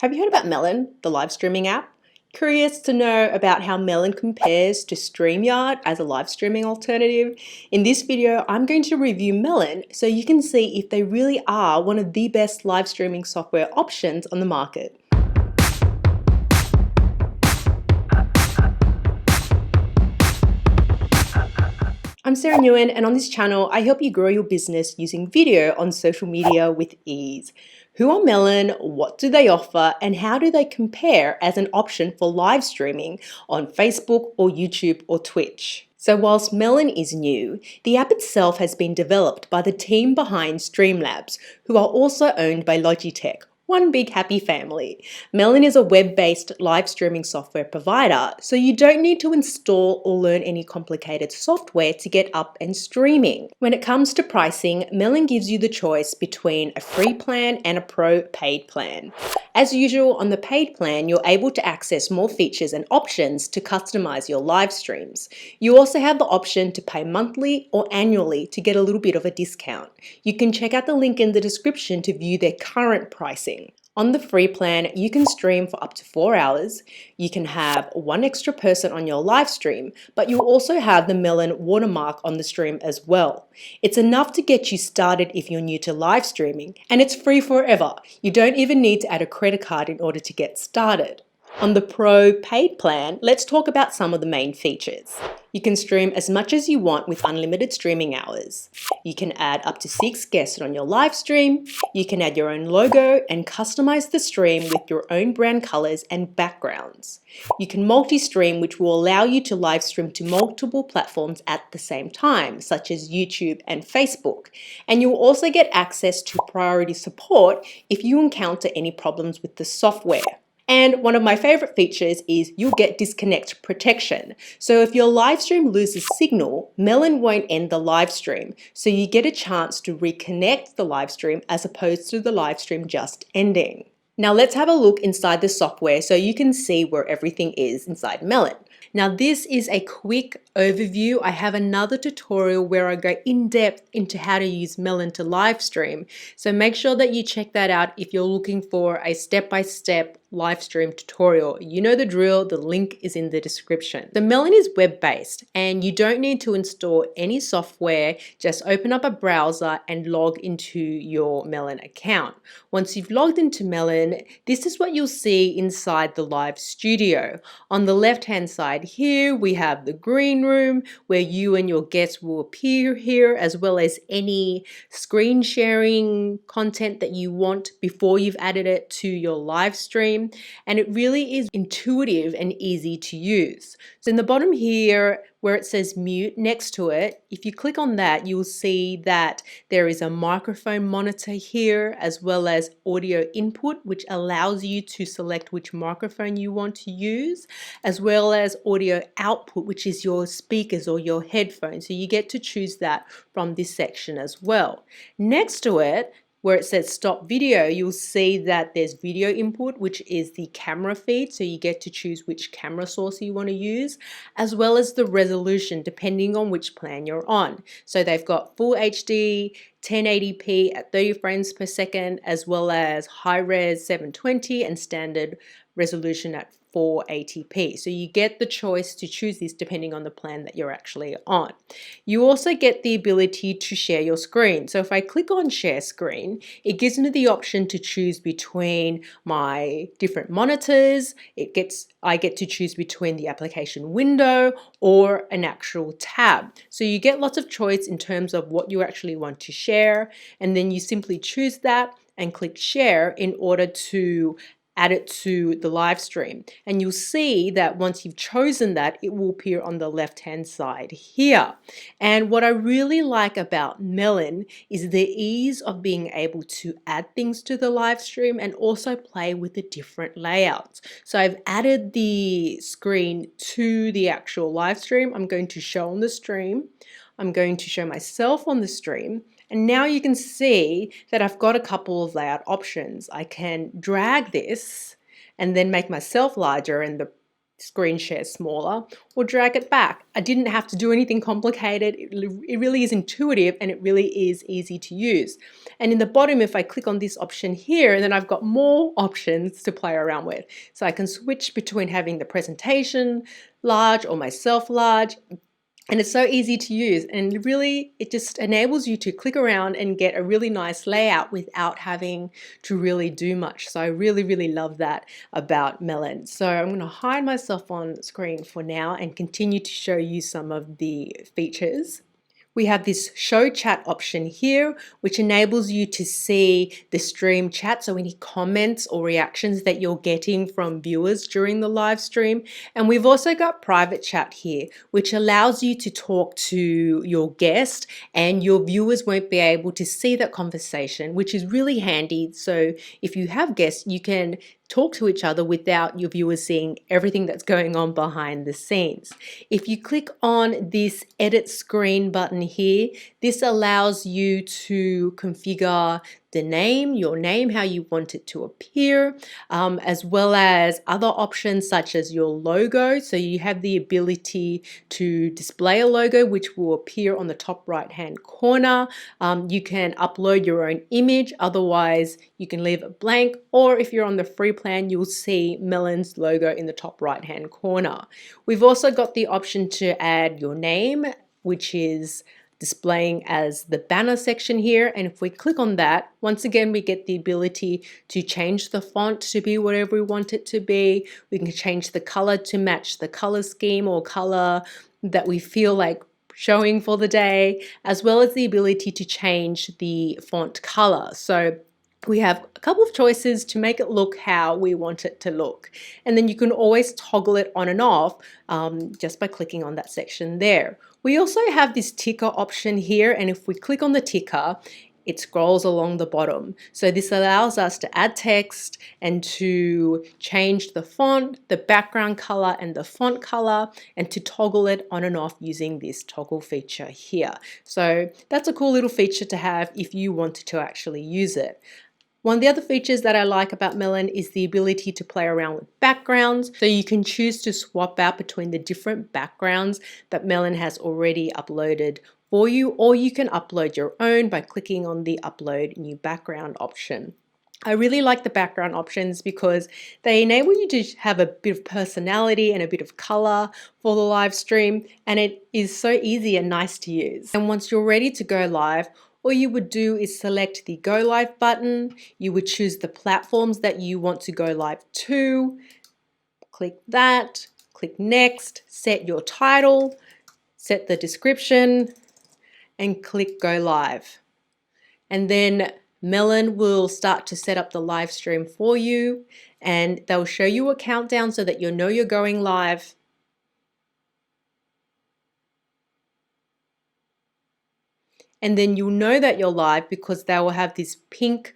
Have you heard about Melon, the live streaming app? Curious to know about how Melon compares to Streamyard as a live streaming alternative? In this video, I'm going to review Melon so you can see if they really are one of the best live streaming software options on the market. I'm Sarah Nguyen, and on this channel, I help you grow your business using video on social media with ease. Who are Melon, what do they offer, and how do they compare as an option for live streaming on Facebook or YouTube or Twitch? So whilst Melon is new, the app itself has been developed by the team behind Streamlabs, who are also owned by Logitech. One big happy family. Melon is a web-based live streaming software provider, so you don't need to install or learn any complicated software to get up and streaming. When it comes to pricing, Melon gives you the choice between a free plan and a pro paid plan. As usual, on the paid plan, you're able to access more features and options to customize your live streams. You also have the option to pay monthly or annually to get a little bit of a discount. You can check out the link in the description to view their current pricing. On the free plan, you can stream for up to 4 hours. You can have one extra person on your live stream, but you'll also have the Melon watermark on the stream as well. It's enough to get you started if you're new to live streaming, and it's free forever. You don't even need to add a credit card in order to get started. On the Pro paid plan, let's talk about some of the main features. You can stream as much as you want with unlimited streaming hours. You can add up to 6 guests on your live stream. You can add your own logo and customize the stream with your own brand colors and backgrounds. You can multi-stream, which will allow you to live stream to multiple platforms at the same time, such as YouTube and Facebook. And you'll also get access to priority support if you encounter any problems with the software. And one of my favorite features is you'll get disconnect protection. So if your live stream loses signal, Melon won't end the live stream. So you get a chance to reconnect the live stream as opposed to the live stream just ending. Now let's have a look inside the software so you can see where everything is inside Melon. Now this is a quick overview. I have another tutorial where I go in depth into how to use Melon to live stream. So make sure that you check that out if you're looking for a step-by-step live stream tutorial. You know the drill, the link is in the description. The Melon is web-based and you don't need to install any software. Just open up a browser and log into your Melon account. Once you've logged into Melon, this is what you'll see inside the live studio. On the left-hand side here, we have the green room where you and your guests will appear here, as well as any screen sharing content that you want before you've added it to your live stream. And it really is intuitive and easy to use. So in the bottom here, where it says mute next to it, if you click on that, you'll see that there is a microphone monitor here, as well as audio input, which allows you to select which microphone you want to use, as well as audio output, which is your speakers or your headphones. So you get to choose that from this section as well. Next to it, where it says stop video, you'll see that there's video input, which is the camera feed. So you get to choose which camera source you want to use, as well as the resolution, depending on which plan you're on. So they've got full HD, 1080p at 30 frames per second, as well as high res 720 and standard resolution at 480p. So you get the choice to choose this depending on the plan that you're actually on. You also get the ability to share your screen. So if I click on share screen, it gives me the option to choose between my different monitors. I get to choose between the application window or an actual tab. So you get lots of choice in terms of what you actually want to share. And then you simply choose that and click share in order to add it to the live stream. And you'll see that once you've chosen that, it will appear on the left-hand side here. And what I really like about Melon is the ease of being able to add things to the live stream and also play with the different layouts. So I've added the screen to the actual live stream. I'm going to show on the stream. I'm going to show myself on the stream. And now you can see that I've got a couple of layout options. I can drag this and then make myself larger and the screen share smaller, or drag it back. I didn't have to do anything complicated. It really is intuitive and it really is easy to use. And in the bottom, if I click on this option here, then I've got more options to play around with. So I can switch between having the presentation large or myself large. And it's so easy to use, and really it just enables you to click around and get a really nice layout without having to really do much. So I really love that about Melon. So I'm going to hide myself on screen for now and continue to show you some of the features. We have this show chat option here, which enables you to see the stream chat, so any comments or reactions that you're getting from viewers during the live stream. And we've also got private chat here, which allows you to talk to your guest and your viewers won't be able to see that conversation, which is really handy. So if you have guests, you can talk to each other without your viewers seeing everything that's going on behind the scenes. If you click on this edit screen button here, this allows you to configure the name, your name, how you want it to appear, as well as other options such as your logo. So you have the ability to display a logo which will appear on the top right hand corner. You can upload your own image, otherwise you can leave it blank, or if you're on the free plan, you'll see Melon's logo in the top right hand corner. We've also got the option to add your name, which is displaying as the banner section here, and if we click on that, once again we get the ability to change the font to be whatever we want it to be. We can change the color to match the color scheme or color that we feel like showing for the day, as well as the ability to change the font color. So we have a couple of choices to make it look how we want it to look. And then you can always toggle it on and off just by clicking on that section there. We also have this ticker option here, and if we click on the ticker, it scrolls along the bottom. So this allows us to add text and to change the font, the background color, and the font color, and to toggle it on and off using this toggle feature here. So that's a cool little feature to have if you wanted to actually use it. One of the other features that I like about Melon is the ability to play around with backgrounds. So you can choose to swap out between the different backgrounds that Melon has already uploaded for you, or you can upload your own by clicking on the upload new background option. I really like the background options because they enable you to have a bit of personality and a bit of color for the live stream, and it is so easy and nice to use. And once you're ready to go live, all you would do is select the Go Live button. You would choose the platforms that you want to go live to. Click that, click Next, set your title, set the description, and click Go Live. And then Melon will start to set up the live stream for you, and they'll show you a countdown so that you know you're going live. And then you'll know that you're live because they will have this pink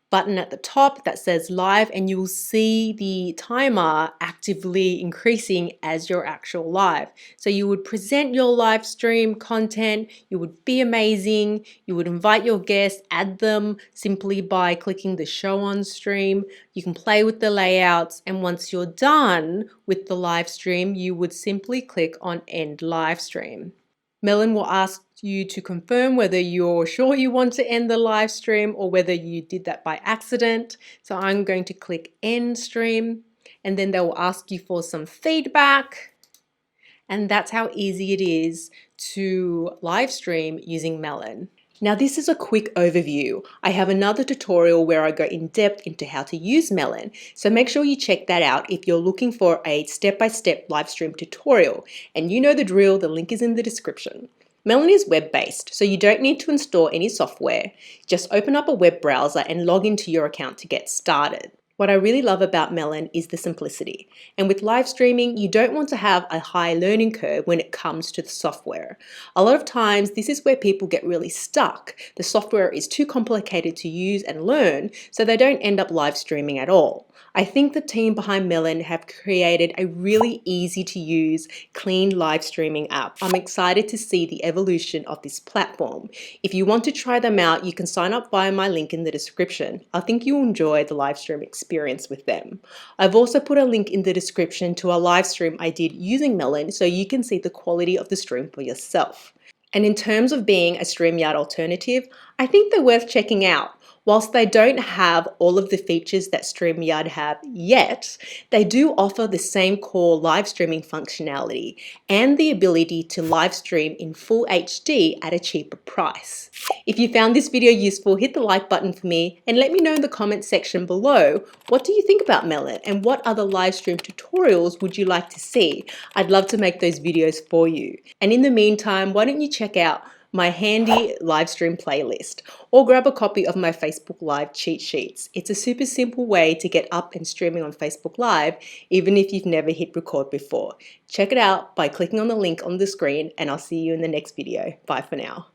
button at the top that says live, and you'll see the timer actively increasing as you're actual live. So you would present your live stream content, you would be amazing, you would invite your guests, add them simply by clicking the show on stream. You can play with the layouts, and once you're done with the live stream, you would simply click on end live stream. Melon will ask you to confirm whether you're sure you want to end the live stream or whether you did that by accident. So I'm going to click end stream, and then they will ask you for some feedback. And that's how easy it is to live stream using Melon. Now this is a quick overview. I have another tutorial where I go in depth into how to use Melon. So make sure you check that out if you're looking for a step-by-step live stream tutorial. And you know the drill, the link is in the description. Melon is web-based, so you don't need to install any software. Just open up a web browser and log into your account to get started. What I really love about Melon is the simplicity. And with live streaming, you don't want to have a high learning curve when it comes to the software. A lot of times, this is where people get really stuck. The software is too complicated to use and learn, so they don't end up live streaming at all. I think the team behind Melon have created a really easy to use, clean live streaming app. I'm excited to see the evolution of this platform. If you want to try them out, you can sign up via my link in the description. I think you'll enjoy the live stream experience. experience with them. I've also put a link in the description to a live stream I did using Melon so you can see the quality of the stream for yourself. And in terms of being a StreamYard alternative, I think they're worth checking out. Whilst they don't have all of the features that StreamYard have yet, they do offer the same core live streaming functionality and the ability to live stream in full HD at a cheaper price. If you found this video useful, hit the like button for me and let me know in the comments section below, what do you think about Melon and what other live stream tutorials would you like to see? I'd love to make those videos for you. And in the meantime, why don't you check out my handy live stream playlist or grab a copy of my Facebook Live cheat sheets. It's a super simple way to get up and streaming on Facebook Live even if you've never hit record before. Check it out by clicking on the link on the screen and I'll see you in the next video. Bye for now.